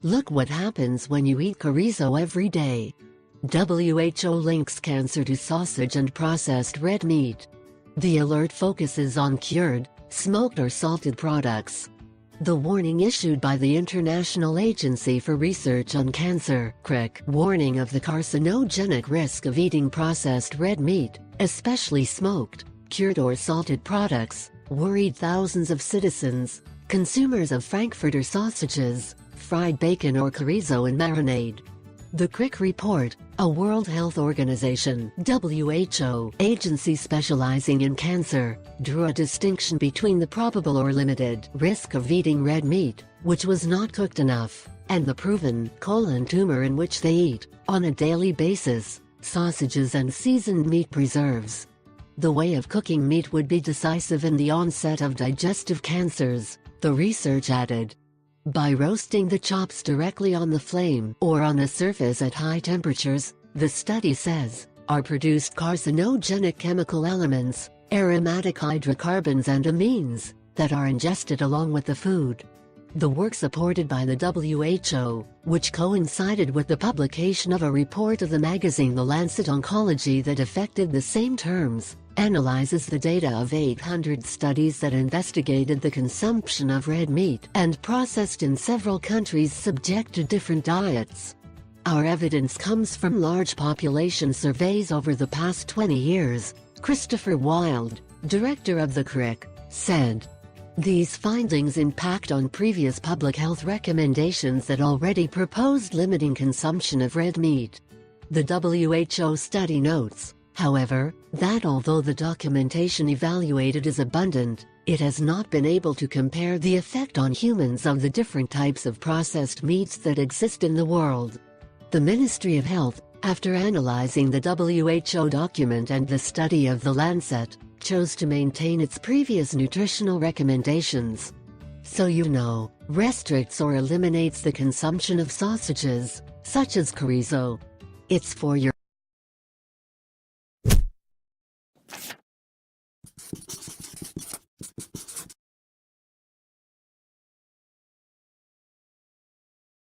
Look what happens when you eat chorizo every day. WHO links cancer to sausage and processed red meat. The alert focuses on cured, smoked or salted products. The warning issued by the International Agency for Research on Cancer (CRIC) warning of the carcinogenic risk of eating processed red meat, especially smoked, cured or salted products, worried thousands of citizens, consumers of Frankfurter sausages, fried bacon or chorizo in marinade. The CRIC report, a World Health Organization (WHO) agency specializing in cancer, drew a distinction between the probable or limited risk of eating red meat, which was not cooked enough, and the proven colon tumor in which they eat, on a daily basis, sausages and seasoned meat preserves. The way of cooking meat would be decisive in the onset of digestive cancers, the research added. By roasting the chops directly on the flame or on a surface at high temperatures, the study says, are produced carcinogenic chemical elements, aromatic hydrocarbons and amines, that are ingested along with the food. The work supported by the WHO, which coincided with the publication of a report of the magazine The Lancet Oncology that affected the same terms, analyzes the data of 800 studies that investigated the consumption of red meat and processed in several countries subject to different diets. Our evidence comes from large population surveys over the past 20 years, Christopher Wild, director of the CRIC, said. These findings impact on previous public health recommendations that already proposed limiting consumption of red meat. The WHO study notes, however, that although the documentation evaluated is abundant, it has not been able to compare the effect on humans of the different types of processed meats that exist in the world. The Ministry of Health, after analyzing the WHO document and the study of The Lancet, chose to maintain its previous nutritional recommendations. So restricts or eliminates the consumption of sausages, such as chorizo. It's for your